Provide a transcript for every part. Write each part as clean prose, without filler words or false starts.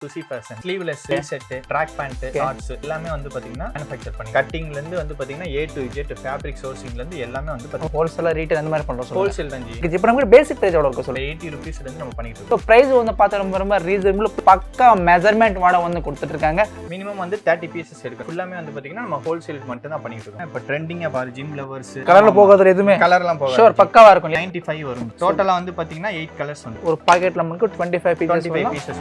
Susi fashion sleeveless t-shirt track pant shorts எல்லாமே வந்து பாத்தீங்கன்னா manufacture பண்ணி கட்டிங்ல இருந்து வந்து பாத்தீங்கன்னா A to Z ஃபேப்ரிக் சோர்சிங்ல இருந்து எல்லாமே வந்து பாத்தீங்கன்னா ஹோல்சேலர் ரீட்டைல் அந்த மாதிரி பண்றோம் ஹோல்சேல் தான் ஜி. இப்போ நமக்கு பேசிக் பிரைஸ் எவ்வளவு இருக்கு சொல்லுங்க? 80 rupees ல இருந்து நம்ம பண்ணிட்டு ஸோ இருக்கோம். பிரைஸ் வந்து பார்த்தா ரொம்ப ரீசனபிள், பக்கா மெஷர்மெண்ட் வாட வந்து கொடுத்துட்டு இருக்காங்க. மினிமம் வந்து 30 pieces எடுக்கும். ஃபுல்லாமே வந்து பாத்தீங்கன்னா நம்ம ஹோல்சேல் மட்டும் தான் பண்ணிட்டு இருக்கோம். இப்போ ட்ரெண்டிங்கா பாரு ஜிம் லவர்ஸ் கலர்ல போகாத எதுவுமே கலர்லாம் போகாது. ஷூர் பக்காவா இருக்கும். 95 வரும். டோட்டலா வந்து பாத்தீங்கன்னா 8 கலர்ஸ் வந்து ஒரு பாக்கெட்ல நமக்கு 25 pieces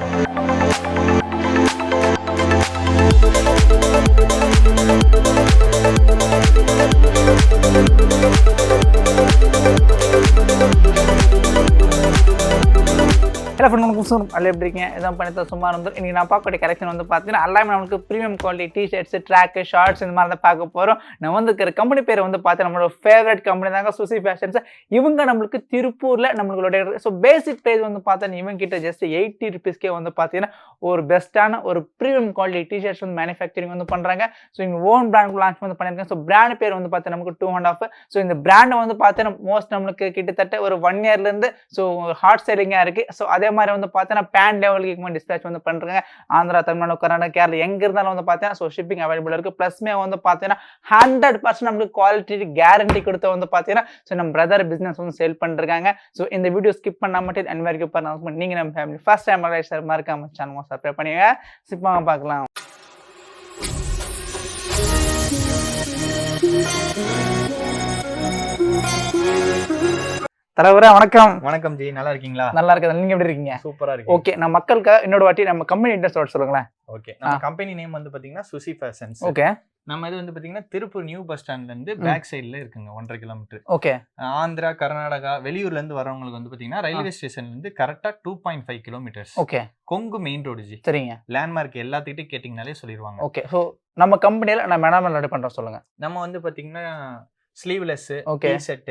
ஹலோ ஃப்ரெண்ட், அல்ல எப்படி இருக்கீங்க? இதான் பண்ணி சும்மா இருந்து இன்னைக்கு நான் பார்க்கக்கூடிய கலெக்ஷன் வந்து பார்த்தீங்கன்னா எல்லாமே நமக்கு premium quality t-shirts, track, shorts இந்த மாதிரி தான் பார்க்க போகிறோம். நான் வந்து இருக்கிற கம்பெனி பேர் வந்து பார்த்து நம்மளோட ஃபேவரட் கம்பெனி தாங்க சுசி ஃபேஷன்ஸ். இவங்க நம்மளுக்கு திருப்பூரில் நம்மளுடைய ஸோ பேசிக் ப்ரைஸ் வந்து பார்த்தா இவங்க கிட்ட ஜஸ்ட் 80 rupeesக்கே வந்து பார்த்தீங்கன்னா ஒரு பெஸ்ட்டான ஒரு ப்ரீமியம் குவாலிட்டி டிஷர்ட்ஸ் வந்து மேனுஃபேக்சரிங் வந்து பண்ணுறாங்க. ஸோ இவங்க ஓன் பிராண்ட் லான்ச் வந்து பண்ணியிருக்காங்க. ஸோ பிராண்ட் பேர் வந்து பார்த்தா நமக்கு 2.5. ஸோ இந்த பிராண்டை வந்து பார்த்தீங்கன்னா மோஸ்ட் நம்மளுக்கு கிட்டத்தட்ட ஒரு 1 yearலேருந்து ஸோ ஹாட் செல்லிங்காக இருக்குது. ஸோ அதே மாதிரி வந்து பார்த்தீங்கன்னா பேன் லெவலுக்கு டிஸ்பேச் வந்து பண்ணுறாங்க. ஆந்திரா, தமிழ்நாடு, கர்நாடகா, கேரளா எங்கே இருந்தாலும் வந்து பார்த்தீங்கன்னா ஸோ ஷிப்பிங் அவைலபிள் இருக்குது. ப்ளஸ்மே வந்து பார்த்தீங்கன்னா 100% நம்மளுக்கு குவாலிட்டி கேரண்டி கொடுத்து வந்து பார்த்தீங்கன்னா ஸோ நம்ம பிரதர் பிஸ்னஸ் வந்து சேல் பண்ணிருக்காங்க. ஸோ இந்த வீடியோ ஸ்கிப் பண்ணாம அண்ட் வரைக்கும் பண்ண நீங்கள் நம்ம ஃபேமிலி ஃபர்ஸ்ட் டைம் மறக்காம சேனல் சப்ஸ்கிரைப் பண்ணுங்க. சிப்பாக பார்க்கலாம். தலைவரே வணக்கம். வணக்கம் ஜி, நல்லா இருக்கீங்களா? நல்லா இருக்கேன். நீங்க எப்படி இருக்கீங்க? சூப்பரா இருக்கு. ஓகே, நான் மக்களுக்கு இன்னொரு வாட்டி நம்ம கம்பெனி இன்ட்ரெஸ்ட் சொல்லுங்களேன். ஓகே, நம்ம கம்பெனி நேம் வந்து பாத்தீங்கன்னா சுசி ஃபேஷன்ஸ். ஓகே, நம்ம இது வந்து பாத்தீங்கன்னா திருப்பூர் நியூ பஸ் ஸ்டாண்ட்ல இருந்து பேக் சைடுல இருக்குங்க, 1.5 கிலோமீட்டர். ஓகே, ஆந்திரா, கர்நாடகா, வெளியூர்ல இருந்து வரவங்களுக்கு வந்து பாத்தீங்கன்னா ரயில்வே ஸ்டேஷன்ல இருந்து கரெக்டா 2.5 kilometers. Okay, Kongu main road G. சரிங்க. லேண்ட்மார்க் எல்லாத்துக்கிட்டே கேட்டிங்கனாலே சொல்லிடுவாங்க. ஓகே, ஸோ நம்ம கம்பெனியில நம்ம என்ன ரெடி பண்றோம் சொல்லுங்க. நம்ம வந்து பாத்தீங்கன்னா sleeveless t-shirt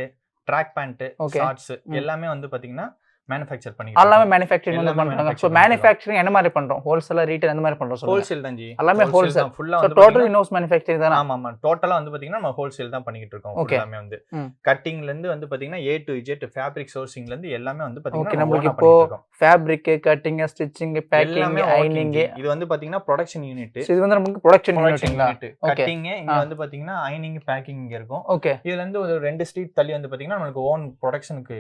track pant shorts எல்லாமே வந்து பாத்தீங்கன்னா மேனுஃபேக்சர் பண்ணி எல்லாமே மேனுஃபேக்சரிங் வந்து பண்றாங்க. சோ மேனுஃபேக்சரிங் என்ன மாதிரி பண்றோம்? ஹோல்சேலர் ரீட்டைல் அந்த மாதிரி பண்றோம் சொல்லுங்க. ஹோல்சேல் தான் ஜி. எல்லாமே ஹோல்சேல் ஃபுல்லா வந்து டோட்டல் இன்ஹவுஸ் மேனுஃபேக்சரிங் தான? ஆமா ஆமா, டோட்டலா வந்து பாத்தீங்கன்னா நம்ம ஹோல்சேல் தான் பண்ணிட்டு இருக்கோம். எல்லாமே வந்து கட்டிங்ல இருந்து வந்து பாத்தீங்கன்னா A to Z ஃபேப்ரிக் சோர்சிங்ல இருந்து எல்லாமே வந்து பாத்தீங்கன்னா ஓகே, நமக்கு இப்போ ஃபேப்ரிக், கட்டிங், ஸ்டிச்சிங், பேக்கிங், ஐனிங் இது வந்து பாத்தீங்கன்னா ப்ரொடக்ஷன் யூனிட். இது வந்து நமக்கு ப்ரொடக்ஷன் யூனிட்ங்களா? கட்டிங் இங்க வந்து பாத்தீங்கன்னா ஐனிங், பேக்கிங் இங்க இருக்கும். ஓகே, இதுல இருந்து ஒரு 2 ஸ்ட்ரீட் தள்ளி வந்து பாத்தீங்கன்னா நமக்கு ஓன் ப்ரொடக்ஷனுக்கு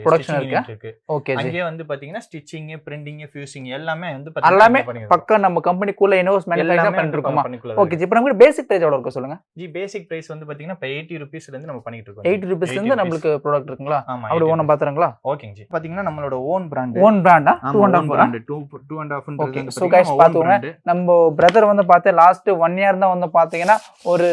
இருக்கு. ஓகே, அங்கே வந்து பாத்தீங்கன்னா ஸ்டிச்சிங், பிரிண்டிங், ஃபியூசிங் எல்லாமே வந்து எல்லாமே பக்கம் நம்ம கம்பெனிக்குள்ள இன்ஹவுஸ் மேனுஃபேக்சர் பண்ணிட்டு இருக்கோம். ஓகே, இப்போ நமக்கு பேசிக் பிரைஸ் எவ்வளவு இருக்கு சொல்லுங்க. ஜி பேசிக் பிரைஸ் வந்து பாத்தீங்கன்னா 80 rupees ல இருந்து நம்ம பண்ணிட்டு இருக்கோம். 80 rupees ல இருந்து நமக்கு ப்ராடக்ட் இருக்குங்களா? அப்படி ஓன் பாத்துறீங்களா? ஓகேங்க ஜி. பாத்தீங்கன்னா நம்மளோட ஓன் பிராண்ட். ஓன் பிராண்டா? 2.5 ஓகே, சோ गाइस பாத்துங்க, நம்ம பிரதர் வந்து பாத்தே லாஸ்ட் 1 year தான் வந்து பாத்தீங்கன்னா ஒரு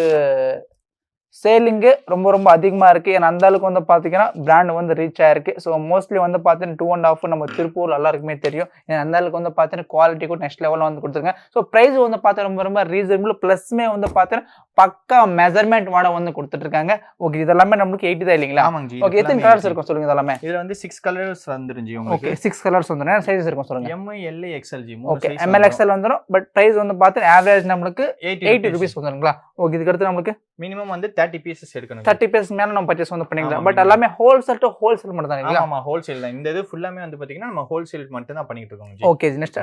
சேலிங்கு ரொம்ப அதிகமாக இருக்குது. ஏன்னா அந்த அளவுக்கு வந்து பார்த்தீங்கன்னா பிராண்ட் வந்து ரீச் ஆயிருக்கு. ஸோ மோஸ்ட்லி வந்து பார்த்தீங்கன்னா 2.5 நம்ம திருப்பூர் எல்லாருக்குமே தெரியும். ஏன்னா அந்த அளவுக்கு வந்து பார்த்தீங்கன்னா குவாலிட்டி கூட நெக்ஸ்ட் லெவலில் வந்து கொடுத்துருங்க. ஸோ ப்ரைஸ் வந்து பார்த்தா ரொம்ப ரீசனபிள், ப்ளஸ்மே வந்து பார்த்தீங்கன்னா பக்கா மெஷர்மெண்ட் வாட வந்து கொடுத்துட்டு இருக்காங்க. ஓகே, இதெல்லாமே நம்மளுக்கு 80 தான் இல்லைங்களா? ஆமாங்க. ஓகே, எத்தனை கலர்ஸ் இருக்கும் சொல்லுங்க? இதெல்லாமே இதுல வந்து 6 கலர்ஸ் வந்துருச்சு உங்களுக்கு. ஓகே, 6 கலர்ஸ் வந்துரும். சைஸ் இருக்கும் சொல்லுங்க. M, L, XL G. Okay, ML, XL வந்துரும். பட் பிரைஸ் வந்து பார்த்தீங்கன்னா ஆவரேஜ் நம்மளுக்கு 80 rupees வந்துருங்களா? ஓகே, இதுக்கு அடுத்து நம்மளுக்கு மினிமம் வந்து 30 pieces எடுக்கணும். 30 pieces மேல நம்ம பர்ச்சேஸ் வந்து பண்ணிக்கலாம். பட் எல்லாமே ஹோல்சேல் டு ஹோல்சேல் மட்டும் தான் இல்லையா? ஆமா, ஹோல்சேல் தான். இந்த இது ஃபுல்லாமே வந்து பாத்தீங்கன்னா நம்ம ஹோல்சேல் மட்டும் தான் பண்ணிட்டு இருக்கோம் ஜி. ஓகே, நெக்ஸ்ட்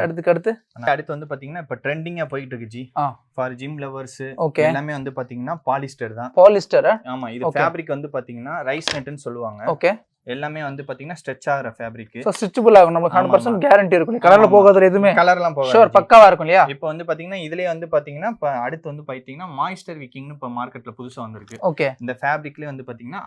அடுத்து வந்து பாத்தீங்கன்னா இப்ப ட்ரெண்டிங்கா போயிட்டு இருக்கு ji. For gym lovers okay, எல்லாமே வந்து பாத்தீங்கன்னா பாலிஸ்டர் தான். பாலிஸ்டர்? ஆமா, இது ஃபேப்ரிக் வந்து பாத்தீங்கன்னா ரைஸ் நெட்னு சொல்லுவாங்க. ஓகே, எல்லாமே வந்து பாத்தீங்கன்னா ஸ்ட்ரெச் ஆகுற ஃபேப்ரிக். சோ ஸ்ட்ரெச்சபிள் ஆகும். நமக்கு 100% கேரண்டி இருக்கும். கலர்ல போகாத எதுமே கலர்லாம் போகாது. ஷூர் பக்காவா இருக்கும் இல்லையா? இப்போ வந்து பாத்தீங்கன்னா இதுலயே வந்து பாத்தீங்கன்னா இப்ப அடுத்து வந்து பாத்தீங்கன்னா மாய்ஸ்டர் விக்கிங்னு இப்ப மார்க்கெட்ல புதுசா வந்திருக்கு. ஓகே, இந்த ஃபேப்ரிக்லயே வந்து பாத்தீங்கன்னா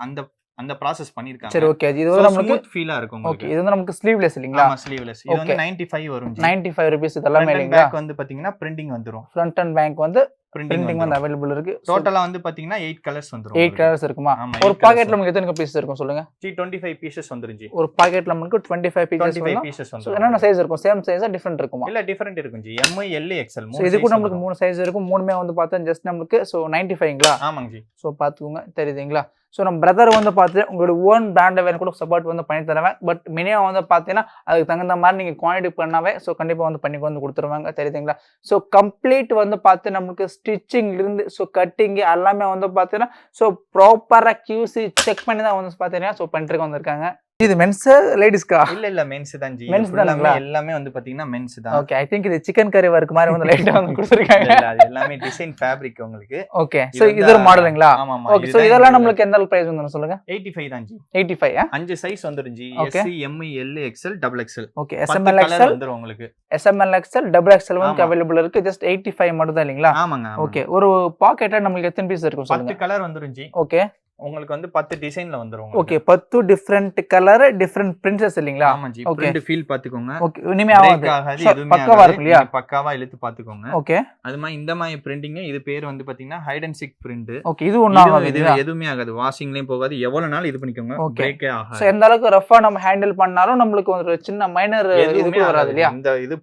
அந்த process பண்ணிருக்காங்க. சரி, ஓகே, இது வந்து நமக்கு ஸ்மூத் ஃபீலா இருக்கும் உங்களுக்கு. ஓகே, இது வந்து நமக்கு ஸ்லீவ்லெஸ் இல்லீங்களா? ஆமா, ஸ்லீவ்லெஸ். இது வந்து 95 வரும். 95 rupees இதெல்லாம் இல்லீங்களா? பேக் வந்து பாத்தீங்கன்னா பிரிண்டிங் வந்துரும். ஃப்ரண்ட் அண்ட் பேக் வந்து பிரிண்டிங் வந்து அவேலபிள் இருக்கு. டோட்டலா வந்து பாத்தீங்கன்னா 8 கலர்ஸ் வந்துரும். 8 கலர்ஸ் இருக்குமா? ஒரு பாக்கெட்ல நமக்கு எத்தனை பீசஸ் இருக்கும் சொல்லுங்க. 25 pieces வந்துரும் ஜி. ஒரு பாக்கெட்ல நமக்கு 25 pieces வந்துரும். என்னென்ன சைஸ் இருக்கும்? சேம் சைஸா டிஃபரண்ட் இருக்குமா? இல்ல டிஃபரண்ட் இருக்கும் ஜி. M, L, XL மூணு. இது கூட நமக்கு 3 சைஸ் இருக்கும். மூணுமே வந்து பார்த்தா ஜஸ்ட் நமக்கு சோ 95ங்களா? ஆமாங்க ஜி. சோ பாத்துக்கோங்க, தெரியுதுங்களா? ஸோ நம்ம பிரதர் வந்து பார்த்து உங்களோட ஓன் பிராண்டை வேணும் கூட சப்போர்ட் வந்து பண்ணி தருவேன். பட் மினிமம் வந்து பார்த்தீங்கன்னா அதுக்கு தகுந்த மாதிரி நீங்கள் குவான்டிட்டி பண்ணாவே ஸோ கண்டிப்பாக வந்து பண்ணி வந்து கொடுத்துருவாங்க. தெரியுதுங்களா? ஸோ கம்ப்ளீட் வந்து பார்த்து நமக்கு ஸ்டிச்சிங்லேருந்து ஸோ கட்டிங்கு எல்லாமே வந்து பார்த்தீங்கன்னா ஸோ ப்ராப்பராக QC செக் பண்ணி தான் வந்து பார்த்தீங்கன்னா ஸோ பண்ணிட்டு வந்திருக்காங்க. இது மென்ஸ் லேடிஸ்க்கா? இல்ல மென்ஸ் தான் ஜி. மென்ஸ் தானுங்களா? எல்லாமே வந்து பாத்தீங்கன்னா மென்ஸ் தான். ஓகே, ஐ திங்க் இது சிக்கன் கறி வர்க் மாதிரி வந்து லைட்டா வந்து கொடுத்திருக்காங்க. இல்ல அது எல்லாமே டிசைன் ஃபேப்ரிக் உங்களுக்கு. ஓகே, சோ இது ஒரு மாடலுங்களா? ஆமா ஆமா. ஓகே, சோ இதெல்லாம் நமக்கு எந்த அளவு பிரைஸ் வந்துரும் சொல்லுங்க? 85 தான் ஜி. 85 5 சைஸ் வந்துரும் G. S M L XL XXL. Okay, SML XL வந்துரும் உங்களுக்கு. SML XL XXL வந்து அவேilable இருக்கு. ஜஸ்ட் 85 மட்டும் தான் இல்லீங்களா? ஆமாங்க. ஓகே, ஒரு பாக்கெட்ல நமக்கு எத்தனை பீஸ் இருக்கும் சொல்லுங்க? 10 கலர் வந்துரும் ஜி. ஓகே, உங்களுக்கு வந்து 10 டிசைன்ல வந்துரும். Okay, 10 different colour different princess இல்லீங்களா? ஆமா ஜி. பிரிண்ட் ஃபீல் பாத்துக்கோங்க. ஓகே, இனிமே ஆகாது. எதுவுமே பக்காவா இருக்கு இல்லையா? பக்காவா இழுத்து பாத்துக்கோங்க. ஓகே, அது மாதிரி இந்த மாதிரி பிரிண்டிங் இது பேர் வந்து பாத்தீங்கன்னா hide and seek print. Okay, இது ஒண்ணு ஆகாது. இது எதுவுமே ஆகாது. வாஷிங்லயும் போகாது. எவ்வளவு நாள் இது பண்ணிக்கோங்க. பிரேக்கே ஆகாது. சோ எந்த அளவுக்கு ரஃபா நம்ம ஹேண்டில் பண்ணாலும் நமக்கு ஒரு சின்ன மைனர் இது வராது இல்லையா? இந்த இது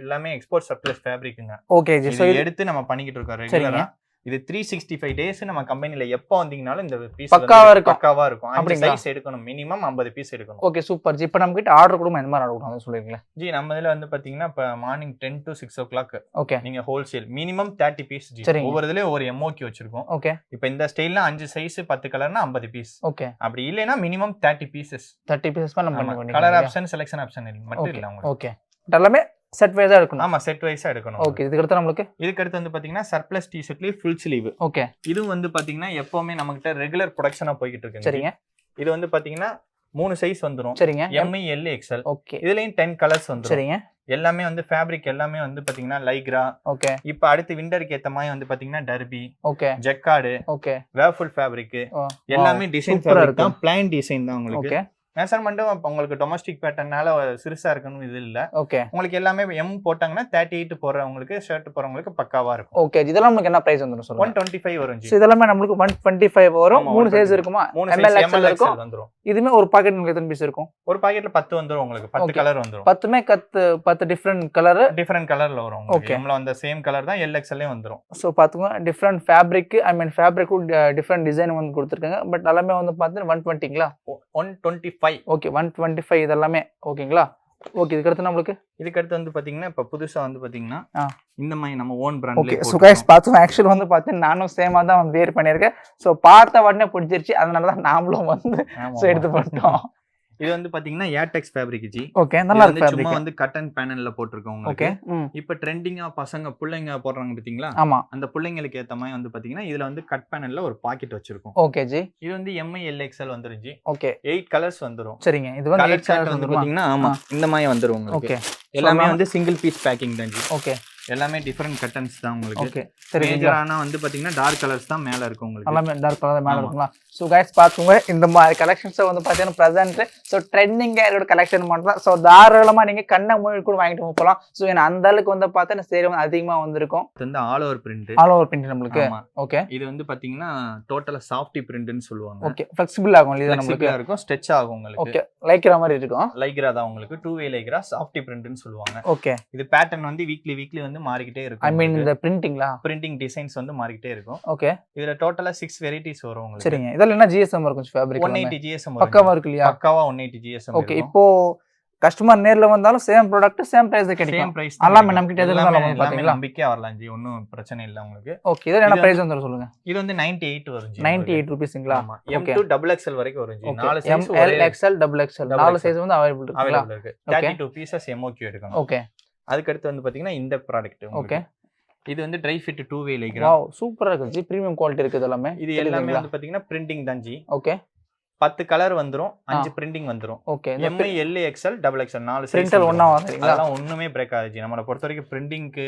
எல்லாமே export surplus fabric. Okay G, so எடுத்து நம்ம பண்ணிக்கிட்டு இருக்கோம் ரெகுலரா. இது 365 டேஸ் நம்ம கம்பெனில எப்ப வந்தீங்கனாலும் இந்த பீஸ் பக்காவா இருக்கும். 5 சைஸ் எடுக்கணும். மினிமம் 50 பீஸ் எடுக்கணும். Okay, super G. இப்போ நம்ம கிட்ட ஆர்டர் கொடுமா எந்த மாதிரி ஆர்டர் கொடுங்க சொல்லுவீங்களா? ஜி நம்ம இதுல வந்து பாத்தீங்கன்னா இப்ப மார்னிங் 10 to 6 o'clock. ஓகே, நீங்க ஹோல்சேல் மினிமம் 30 பீஸ் ஜி. ஒவ்வொரு இதுலயும் ஒரு MOQ வச்சிருக்கோம். ஓகே, இப்போ இந்த ஸ்டைல்ல 5 சைஸ் 10 கலர்னா 50 பீஸ். ஓகே, அப்படி இல்லனா மினிமம் 30 பீசஸ். 30 பீசஸ் நம்ம பண்ணி கலர் ஆப்ஷன் செலக்ஷன் ஆப்ஷன் மட்டும் இல்ல உங்களுக்கு. ஓகே, எல்லாமே செட் வைஸா எடுக்கணும். ஆமா, செட் வைஸா எடுக்கணும். ஓகே, இதுக்கு அடுத்து வந்து பாத்தீங்கன்னா சர்ப்ளஸ் டி-ஷர்ட்லயே ஃபுல் ஸ்லீவ். ஓகே, இது வந்து பாத்தீங்கன்னா எப்பவுமே நமக்கிட்ட ரெகுலர் ப்ரொடக்ஷனா போயிட்டு இருக்கு. சரிங்க. இது வந்து பாத்தீங்கன்னா 3 சைஸ் வந்துரும். சரிங்க. M L XL. ஓகே, இதுலயும் 10 கலர்ஸ் வந்துரும். சரிங்க. எல்லாமே வந்து ஃபேப்ரிக் எல்லாமே வந்து பாத்தீங்கன்னா லைக்ரா. ஓகே, இப்போ அடுத்து விண்டருக்கு ஏத்த மாதிரி வந்து பாத்தீங்கன்னா டர்பி. Okay, jacquard. ஓகே, வேர்ஃபுல் ஃபேப்ரிக். எல்லாமே டிசைன் ஃபேப்ரிக் தான். பிளைன் டிசைன் தான் உங்களுக்கு. ஓகே, மெஷர்மெண்ட்டும் உங்களுக்கு டொமஸ்டிக் பேட்டர்னால சிறுசா இருக்கணும் இது இல்ல. ஓகே, உங்களுக்கு எல்லாமே M போட்டாங்கன்னா 38 போறவங்களுக்கு ஷர்ட் போறவங்களுக்கு பக்காவா இருக்கும். ஓகே, இதெல்லாம் நமக்கு என்ன பிரைஸ் வந்துரும் சொல்லுங்க? 125 வரும் ஜி. இதெல்லாம் நமக்கு 125 வரும். 3 சைஸ் இருக்குமா? ML XL இருக்கும். வந்துரும். இதுமே ஒரு பாக்கெட் உங்களுக்கு எத்தனை பீஸ் இருக்கும்? ஒரு பாக்கெட்ல 10 வந்துரும் உங்களுக்கு. 10 கலர் வந்துரும். 10மே 10 டிஃபரண்ட் கலர்ல வரும். ஓகே, நம்மள அந்த சேம் கலர் தான் LXLலயே வந்துரும். சோ பாத்துங்க, டிஃபரண்ட் ஃபேப்ரிக், ஐ மீன் ஃபேப்ரிக் டிஃபரண்ட் டிசைன் வந்து கொடுத்திருக்காங்க. பட் எல்லாமே வந்து பாத்தீங்கன்னா 120ங்களா? 125. ஓகே, 125 இதெல்லாமே ஓகேங்களா? ஓகே, இதுக்கு அடுத்து வந்து பாத்தீங்கன்னா இப்ப புதுசா வந்து பாத்தீங்கன்னா இந்த மாதிரி நம்ம ஓன் பிராண்ட்ல. ஓகே, சோ गाइस பாத்துங்க, एक्चुअली வந்து பாத்தீங்கன்னா நானும் சேமா தான் வந்து வேர் பண்ணிருக்கேன். சோ பார்த்த உடனே பிடிச்சிருச்சு. அதனால தான் நாமளும் வந்து எடுத்து போட்டோம். இது வந்து பாத்தீங்கன்னா ஏர்டெக்ஸ் ஃபேப்ரிக் ஜி. ஓகே, நல்லா இருக்கு ஃபேப்ரிக். சும்மா வந்து கட்டன் பேனல்ல போட்டுருக்கோம் உங்களுக்கு. இப்போ ட்ரெண்டிங்கா பசங்க புள்ளைங்க போடுறாங்க பாத்தீங்களா? ஆமா, அந்த புள்ளைங்களுக்கு ஏத்த மாதிரி வந்து பாத்தீங்கன்னா இதுல வந்து கட் பேனல்ல ஒரு பாக்கெட் வச்சிருக்கோம். Okay G. இது வந்து M L XL வந்துரும் ஜி. ஓகே, 8 கலர்ஸ் வந்துரும். சரிங்க. இது வந்து 8 கலர்ஸ் வந்து பாத்தீங்கன்னா ஆமா இந்த மாதிரி வந்துரும் உங்களுக்கு. ஓகே, எல்லாமே வந்து சிங்கிள் பீஸ் பேக்கிங் தான் ஜி. ஓகே, எல்லாமே டிஃபரண்ட் கட்டன்ஸ் தான் உங்களுக்கு. ஓகே, சரி. மேஜரானா வந்து பாத்தீங்கன்னா டார்க் கலர்ஸ் தான் மேல இருக்கும் உங்களுக்கு. எல்லாமே டார்க் கலர் மேல இருக்குங்களா? சோ गाइस பாத்துங்க, இந்த மாதிரி கலெக்ஷன்ஸ் வந்து பாத்தீங்கன்னா பிரசன்ட். சோ ட்ரெண்டிங்கா இருக்கிற கலெக்ஷன் மட்டும் தான். சோ தாராளமா நீங்க கண்ணை மூடி கூட வாங்கிட்டு போலாம். சோ ஏன்னா அந்த அளவுக்கு வந்து பார்த்தா சேல் வந்து அதிகமா வந்திருக்கும். இது வந்து ஆல் ஓவர் பிரிண்ட். நமக்கு. ஓகே, இது வந்து பாத்தீங்கன்னா டோட்டலா சாஃப்டி பிரிண்ட்னு சொல்லுவாங்க. ஓகே, ஃப்ளெக்சிபிள் ஆகும் இல்ல நமக்கு. இருக்கும், ஸ்ட்ரெச் ஆகும் உங்களுக்கு. ஓகே, லைக்ரா மாதிரி இருக்கும். லைக்ரா தான் உங்களுக்கு. 2 வே லைக்ரா, சாஃப்டி பிரிண்ட்னு சொல்லுவாங்க. ஓகே, இது பேட்டர்ன் வந்து வீக்லி வந்து மாறிக்கிட்டே இருக்கும். ஐ மீன் இந்த பிரிண்டிங் டிசைன்ஸ் வந்து மாறிக்கிட்டே இருக்கும். ஓகே, இதுல டோட்டலா 6 வெரைட்டிஸ் வரும் உங்களுக்கு. சரிங்க. இதெல்லாம் என்ன GSM இருக்கும் ஃபேப்ரிக்? 180 GSM பக்காவா இருக்கு இல்லையா? பக்காவா 180 GSM. ஓகே, இப்போ கஸ்டமர் நேர்ல வந்தாலும் சேம் ப்ராடக்ட் சேம் பிரைஸ் கிடைக்கும். சேம் பிரைஸ் எல்லாமே நம்ம கிட்ட இருந்தாலும் பாத்தீங்களா? நம்பிக்கையா வரலாம் ஜி, ஒண்ணும் பிரச்சனை இல்ல உங்களுக்கு. ஓகே, இது என்ன பிரைஸ் வந்துரும் சொல்லுங்க? இது வந்து 98 வரும் ஜி. 98 ரூபீஸ்ங்களா? M to XXL வரைக்கும் வரும் G. 4 size ML XL XXL 4 size வந்து அவேilable இருக்கு. 32 பீசஸ் MOQ எடுக்கணும். ஓகே, அதுக்கு அடுத்து வந்து பாத்தீங்கன்னா இந்த ப்ராடக்ட். ஓகே, இது வந்து ட்ரை ஃபிட் 2 வே லைக்ரா. வாவ், சூப்பரா இருக்கு ஜி. பிரீமியம் குவாலிட்டி இருக்கு இதெல்லாம். இது எல்லாமே வந்து பாத்தீங்கன்னா பிரிண்டிங் தான் ஜி. ஓகே, 10 கலர் வந்துரும், 5 பிரிண்டிங் வந்துரும். Okay, M L XL XXL 4 size. Printer ஒண்ணா வாங்குறீங்களா? அதெல்லாம் ஒண்ணுமே பிரேக் ஆகாது ஜி. நம்மள பொறுத்த வரைக்கும் பிரிண்டிங்க்கு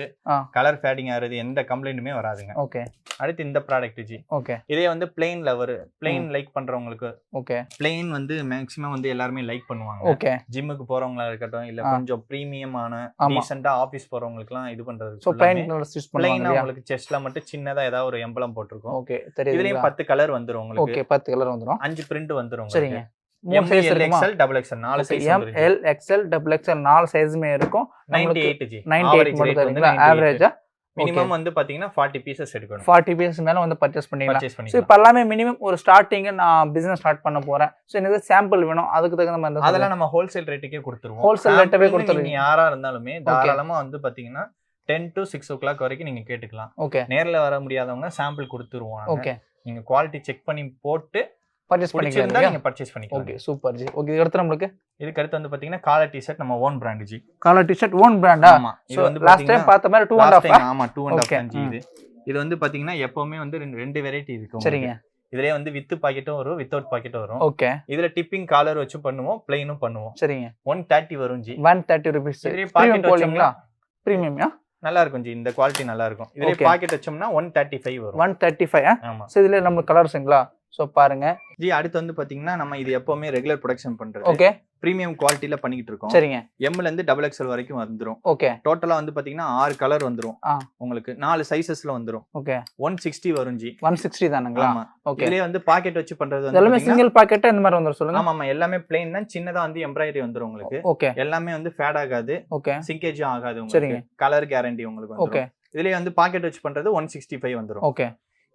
கலர் ஃபேடிங் ஆறது எந்த கம்ப்ளைண்ட்டுமே வராதுங்க. ஓகே, அடுத்து இந்த ப்ராடக்ட் ஜி. ஓகே, இதே வந்து பிளைன்ல பிளைன் லைக் பண்றவங்களுக்கு. ஓகே, பிளைன் வந்து மேக்ஸिमम வந்து எல்லாரும் லைக் பண்ணுவாங்க. ஓகே, ஜிம்முக்கு போறவங்களா இருக்கட்டும் இல்ல கொஞ்சம் பிரீமியமான டீசன்ட்டா ஆபீஸ் போறவங்களுக்குலாம் இது பண்றது. சோ பிளைன் கலர் ஸ்டிச் பண்ணுவாங்க. பிளைனா உங்களுக்கு செஸ்ட்ல மட்டும் சின்னதா ஏதாவது ஒரு எம்பளம் போட்டுருக்கும். ஓகே, தெரியுது. இதுலயும் 10 கலர் வந்துரும் உங்களுக்கு. ஓகே, 10 கலர் வந்துரும். 5 பிரிண்ட் வந்துரும். சரிங்க. M L XL XXL 4 size வந்துரும். M L XL XXL 4 சைஸ்மே இருக்கும். 98 ஜி. 98 மட்டும் தரீங்களா ஆவரேஜா? மினிமம் வந்து பாத்தீங்கன்னா 40 பீசஸ் எடுக்கணும். 40 பீசஸ் மேல வந்து பர்ச்சேஸ் பண்ணிக்கலாம். சோ இப்போ எல்லாமே மினிமம் ஒரு ஸ்டார்டிங் நான் பிசினஸ் ஸ்டார்ட் பண்ண போறேன். சோ எனக்கு சாம்பிள் வேணும். அதுக்கு தகுந்த மாதிரி அதெல்லாம் நம்ம ஹோல்சேல் ரேட்டுக்கே கொடுத்துருவோம். ஹோல்சேல் ரேட்டவே கொடுத்துருவீங்க. நீங்க யாரா இருந்தாலுமே தாராளமா வந்து பாத்தீங்கன்னா 10 to 6 o'clock வரைக்கும் நீங்க கேட்டுக்கலாம். ஓகே, நேர்ல வர முடியாதவங்க சாம்பிள் கொடுத்துருவோம். ஓகே, நீங்க குவாலிட்டி செக் பண்ணி போட்டு பர்ச்சேஸ் பண்ணிக்கலாம். நீங்க பர்ச்சேஸ் பண்ணிக்கலாம். Okay super G. ஓகே இதுக்கு அடுத்து நம்மளுக்கு இதுக்கு அடுத்து வந்து பாத்தீங்கன்னா காலர் டி-ஷர்ட் நம்ம own brand ji. Collar T-shirt own பிராண்டா? ஆமா. இது வந்து லாஸ்ட் டைம் பார்த்த மாதிரி 2.5. ஆமா 2.5 ஜி. இது வந்து பாத்தீங்கன்னா எப்பவுமே வந்து ரெண்டு வெரைட்டி இருக்கு. சரிங்க. இதுலயே வந்து வித் பாக்கெட்டும் வரும், வித்அவுட் பாக்கெட்டும் வரும். ஓகே. இதுல டிப்பிங் காலர் வச்சு பண்ணுவோம், பிளைனும் பண்ணுவோம். சரிங்க. 130 வரும் ஜி. 130 ரூபீஸ். பாக்கெட் போடுங்களா? பிரீமியம்யா? நல்லா இருக்கும் ஜி. இந்த குவாலிட்டி நல்லா இருக்கும். இதுல பாக்கெட் வச்சோம்னா 135 வரும். 135. ஆமா. சோ இதுல நம்ம கலர்ஸ்ங்களா? சோ பாருங்க ஜி. அடுத்து வந்து பாத்தீங்கன்னா நம்ம இது எப்பவுமே ரெகுலர் ப்ரொடக்ஷன் பண்றது. ஓகே. பிரீமியம் குவாலிட்டில பண்ணிட்டு இருக்கோம். சரிங்க. எம்ல இருந்து XXL வரைக்கும் வந்துரும். ஓகே. டோட்டலா வந்து பாத்தீங்கன்னா 6 கலர் வந்துரும். உங்களுக்கு 4 சைஸஸ்ல வந்துரும். ஓகே. 160 வரும் ஜி. 160 தானங்களா? ஆமா. ஓகே. இதுலயே வந்து பாக்கெட் வச்சு பண்றது வந்து எல்லாமே சிங்கிள் பாக்கெட் இந்த மாதிரி வந்துரும் சொல்லுங்க. ஆமா எல்லாமே ப்ளைன் தான். சின்னதா வந்து எம்ப்ராய்டரி வந்துரும் உங்களுக்கு. ஓகே. எல்லாமே வந்து ஃபேட் ஆகாது. ஓகே. சிங்கேஜும் ஆகாது உங்களுக்கு. கலர் கேரண்டி உங்களுக்கு வந்துரும். ஓகே. இதுலயே வந்து பாக்கெட் வச்சு பண்றது 165 வந்துரும். ஓகே.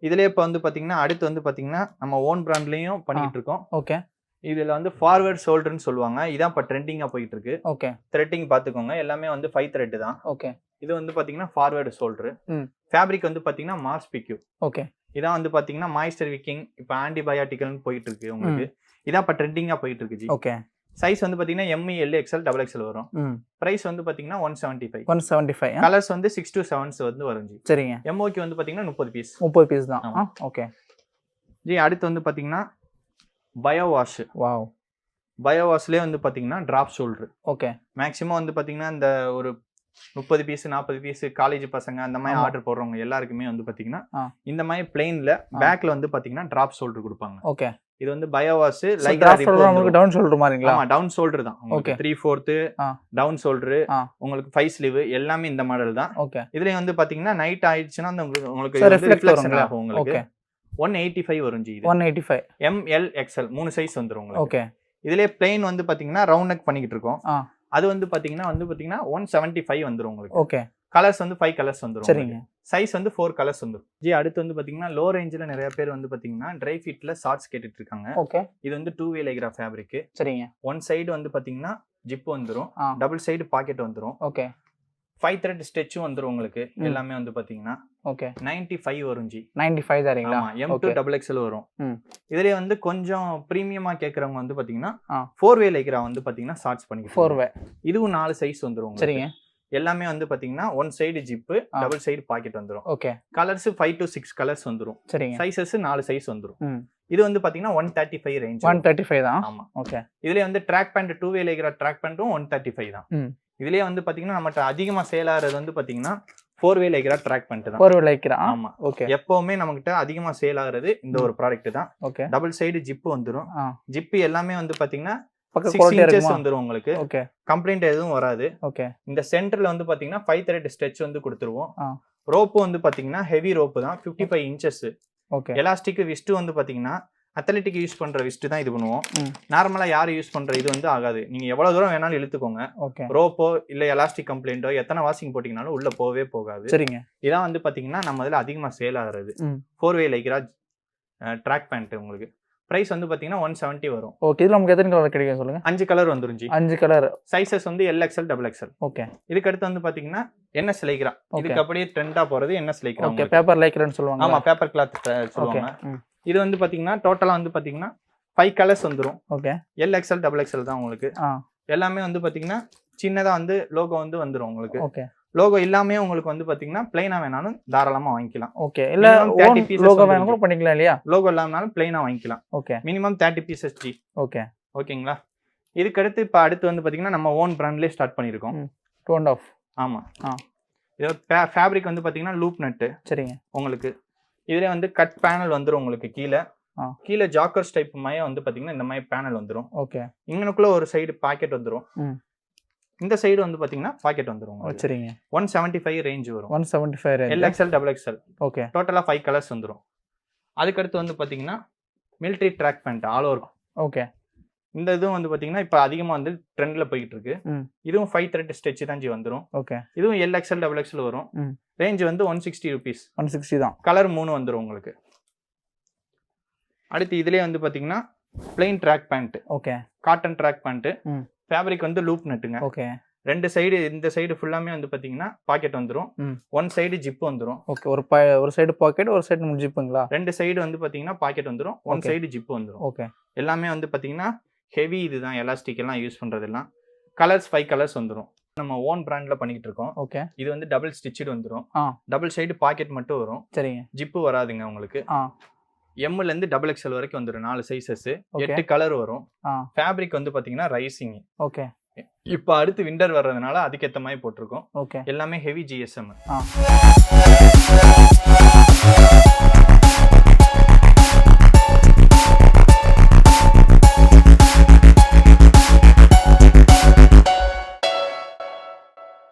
இதுலயே இப்ப வந்து பாத்தீங்கன்னா அடுத்து வந்து பாத்தீங்கன்னா நம்ம ஓன் பிராண்ட்லயும் பண்ணிட்டு இருக்கோம். ஓகே. இதுல வந்து ஃபார்வர்ட் ஷோல்டர்னு சொல்லுவாங்க. இதான் இப்ப ட்ரெண்டிங்கா போயிட்டு இருக்கு. ஓகே. த்ரெட்டிங் பாத்துக்கோங்க. எல்லாமே வந்து 5 த்ரெட் தான். ஓகே. இது வந்து பாத்தீங்கன்னா ஃபார்வர்ட் ஷோல்டர். ஃபேப்ரிக் வந்து பாத்தீங்கன்னா மாஸ் பிக்யூ. ஓகே. இதான் வந்து பாத்தீங்கன்னா மாய்ஸ்டர் விக்கிங் இப்ப ஆன்டிபயோட்டிக்கல்னு போயிட்டு இருக்கு உங்களுக்கு. இதான் இப்ப ட்ரெண்டிங்கா போயிட்டு இருக்கு ஜி. ஓகே. சைஸ் வந்து பாத்தீங்கன்னா எம், எல், XL, XXL வரும். பிரைஸ் வந்து பாத்தீங்கன்னா 175. 175. கலர்ஸ் வந்து 6 to 7 வந்து வரும் ஜி. சரிங்க. எம்ஓக்கு வந்து பாத்தீங்கன்னா 30 பீஸ். 30 பீஸ் தான். Okay G. அடுத்து வந்து பாத்தீங்கன்னா பயோ வாஷ். வாவ். பயோ வாஷ்லயே வந்து பாத்தீங்கன்னா டிராப் ஷோல்டர். ஓகே. மேக்ஸிமம் வந்து பாத்தீங்கன்னா இந்த ஒரு 30 பீஸ் 40 பீஸ் காலேஜ் பசங்க அந்த மாதிரி ஆர்டர் போடுறவங்க எல்லாருக்குமே வந்து பாத்தீங்கன்னா இந்த மாதிரி பிளெயின்ல பேக்ல வந்து பாத்தீங்கன்னா டிராப் ஷோல்டர் கொடுப்பாங்க. ஓகே. இது வந்து bio wash like down shoulder மாதிரிங்களா? ஆமா டவுன் ஷோல்டர் தான். உங்களுக்கு 3/4 டவுன் ஷோல்டர், உங்களுக்கு 5 ஸ்லீவ் எல்லாமே இந்த மாடல் தான். ஓகே. இதுல வந்து பாத்தீங்கன்னா நைட் ஆயிடுச்சுன்னா உங்களுக்கு ரிஃப்ளெக்ஷன் ஆகும் உங்களுக்கு. 185 வரும் ஜி. இது 185. எம், எல், XL 3 சைஸ் வந்துரும் உங்களுக்கு. ஓகே. இதுலயே பிளெயின் வந்து பாத்தீங்கன்னா ரவுண்ட் நெக் பண்ணிட்டு இருக்கோம். அது வந்து பாத்தீங்கன்னா 175 வந்துரும் உங்களுக்கு. ஓகே. கலர்ஸ் வந்து 5 கலர்ஸ் வந்துரும். சரிங்க. சைஸ் வந்து 4 கலர்ஸ் வந்துரும் ஜி. அடுத்து வந்து பாத்தீங்கன்னா லோ ரேஞ்சில நிறைய பேர் வந்து பாத்தீங்கன்னா ட்ரை ஃபிட்ல ஷார்ட்ஸ் கேட்டுட்டு இருக்காங்க. ஓகே. இது வந்து 2-way லைக்ரா ஃபேப்ரிக். சரிங்க. ஒன் சைடு வந்து பாத்தீங்கன்னா ஜிப் வந்துரும், டபுள் சைடு பாக்கெட் வந்துரும். ஓகே. 5 த்ரெட் ஸ்டிட்சும் வந்துரும் உங்களுக்கு. எல்லாமே வந்து பாத்தீங்கன்னா ஓகே 95 வரும் ஜி. 95 தரீங்களா? ஆமா. M to XXL வரும். இதுலயே வந்து கொஞ்சம் பிரீமியமா கேக்குறவங்க வந்து பாத்தீங்கன்னா 4-way லைக்ரா வந்து பாத்தீங்கன்னா ஷார்ட்ஸ் பண்ணிக்கலாம். 4-way. இதுவும் 4 சைஸ் வந்துரும் உங்களுக்கு. சரிங்க. எல்லாமே வந்து பாத்தீங்கன்னா one side zip, double side packet வந்துரும். ஓகே. கலர்ஸ் 5 to 6 கலர்ஸ் வந்துரும். சரிங்க. சைஸஸ் 4 சைஸ் வந்துரும். இது வந்து பாத்தீங்கன்னா 135 ரேஞ்ச். 135 தான். ஆமா. ஓகே. இதுலயே வந்து track pant 2-way lycra track பேண்ட்டும் 135 தான். இதுலயே வந்து பாத்தீங்கன்னா நம்மட்ட அதிகமா சேல் ஆறது வந்து பாத்தீங்கன்னா 4-way லைக்ரா ட்ராக் பேண்ட் தான். 4-way Lycra. ஆமா. ஓகே. எப்பவுமே நமக்கிட்ட அதிகமா சேல் ஆகிறது இந்த ஒரு ப்ராடக்ட் தான். ஓகே. டபுள் சைடு ஜிப் வந்துரும். ஜிப் எல்லாமே வந்து பாத்தீங்கன்னா பக்க 6 inches வந்துரும் உங்களுக்கு. ஓகே. கம்ப்ளைண்ட் எதுவும் வராது. ஓகே. இந்த சென்டர்ல வந்து பாத்தீங்கன்னா 5 thread ஸ்ட்ரெச் வந்து கொடுத்துருவோம். ரோப் வந்து பாத்தீங்கன்னா ஹெவி ரோப் தான் 55 inches. ஓகே. எலாஸ்டிக் விஸ்ட் வந்து பாத்தீங்கன்னா அத்லெட்டிக் யூஸ் பண்ற விஸ்ட் தான் இது பண்ணுவோம். நார்மலா யாரு யூஸ் பண்ற இது வந்து ஆகாது. நீங்க எவ்வளவு தூரம் வேணாலும் இழுத்துக்கோங்க. ஓகே. ரோப்போ இல்ல எலாஸ்டிக் கம்ப்ளைண்டோ எத்தனை வாஷிங் போட்டீங்கனாலும் உள்ள போவே போகாது. சரிங்க. இதான் வந்து பாத்தீங்கன்னா நம்ம இதுல அதிகமா சேல் ஆகுறது 4-way லைக்ரா ட்ராக் பேண்ட். உங்களுக்கு பிரைஸ் வந்து பாத்தீங்கன்னா 170 வரும். ஓகே. இதுல நமக்கு எத்தனை கலர் கிடைக்கும் சொல்லுங்க? 5 கலர் வந்துரும் ஜி. 5 கலர். சைஸஸ் வந்து LXL, XXL. ஓகே. இதுக்கு அடுத்து வந்து பாத்தீங்கன்னா NS லைக்ரா. இதுக்கு அப்படியே ட்ரெண்டா போறது NS லைக்ரா. ஓகே. பேப்பர் லைக்ரான்னு சொல்லுவாங்க. ஆமா, பேப்பர் கிளாத் சொல்லுவாங்க. இது வந்து பாத்தீங்கன்னா டோட்டலா வந்து பாத்தீங்கன்னா 5 கலர்ஸ் வந்துரும். ஓகே. LXL, XXL தான் உங்களுக்கு. எல்லாமே வந்து பாத்தீங்கன்னா சின்னதா வந்து லோகோ வந்து வந்துரும் உங்களுக்கு. ஓகே. லோகோ இல்லாம உங்களுக்கு வந்து பாத்தீங்கன்னா பிளைனா வேணாலும் தாராளமா வாங்கிக்கலாம். ஓகே. இல்ல லோகோ வேணாலும் கூட பண்ணிக்கலாம் இல்லையா? லோகோ இல்லாமனாலும் பிளைனா வாங்கிக்கலாம். Okay. Minimum 30 pieces G. Okay. ஓகேங்களா? இதுக்கு அடுத்து இப்ப அடுத்து வந்து பாத்தீங்கன்னா நம்ம ஓன் பிராண்ட்லயே ஸ்டார்ட் பண்ணிருக்கோம். 2.5. ஆமா. இது ஃபேப்ரிக் வந்து பாத்தீங்கன்னா லூப் நட். சரிங்க. உங்களுக்கு இதுல வந்து கட் பேனல் வந்துரும் உங்களுக்கு. கீழே ஜாக்கர்ஸ் டைப் மாதிரி வந்து பாத்தீங்கன்னா இந்த மாதிரி பேனல் வந்துரும். ஓகே. இங்கனுக்குள்ள ஒரு சைடு பாக்கெட் வந்துரும். இந்த சைடு வந்து பாத்தீங்கன்னா பாக்கெட் வந்துரும். சரிங்க. 175 ரேஞ்ச் வரும். 175 ரேஞ்ச். LXL, XXL. ஓகே. டோட்டலா 5 கலர்ஸ் வந்துரும். அதுக்கு அடுத்து வந்து பாத்தீங்கன்னா military track pant all over. Okay. இந்த இதுவும் வந்து பாத்தீங்கன்னா இப்ப அதிகமா வந்து ட்ரெண்ட்ல போயிட்டு இருக்கு. இதுவும் 5 thread ஸ்டிட்ச் தான் ஜி வந்துரும். ஓகே. இதுவும் LXL, XXL வரும். ரேஞ்ச் வந்து 160 rupees. 160 தான். கலர் 3 வந்துரும் உங்களுக்கு. அடுத்து இதுலயே வந்து பாத்தீங்கன்னா plain track pant. Okay. Cotton track pant. Fabric வந்து லூப் நட்டுங்க. ஓகே. 2 சைடு இந்த சைடு ஃபுல்லாமே வந்து பாத்தீங்கன்னா பாக்கெட் வந்துரும். ஒன் சைடு ஜிப் வந்துரும். ஓகே, ஒரு சைடு பாக்கெட், ஒரு சைடு ஜிப்புங்களா? 2 சைடு வந்து பாத்தீங்கன்னா பாக்கெட் வந்துரும், ஒன் சைடு ஜிப் வந்துரும். ஓகே, எல்லாமே வந்து பாத்தீங்கன்னா ஹெவி இதுதான், எலாஸ்டிக் எல்லாம் யூஸ் பண்றதெல்லாம். கலர்ஸ் 5 கலர்ஸ் வந்துரும். நம்ம ஓன் பிராண்ட்ல பண்ணிட்டு இருக்கோம். ஓகே, இது வந்து டபுள் ஸ்டிச்சட் வந்துரும். டபுள் சைடு பாக்கெட் மட்டும் வரும். சரிங்க. ஜிப்பு வராதுங்க உங்களுக்கு. எம்ல இருந்து டபுள் எக்ஸ்எல் வரைக்கும் வந்துரும். 4 சைஸஸ், 8 கலர் வரும். ஃபேப்ரிக் வந்து பாத்தீங்கன்னா ரைசிங். ஓகே, இப்போ அடுத்து விண்டர் வர்றதுனால அதுக்கேற்ற மாதிரி போட்டிருக்கோம். ஓகே, எல்லாமே ஹெவி ஜிஎஸ்எம்.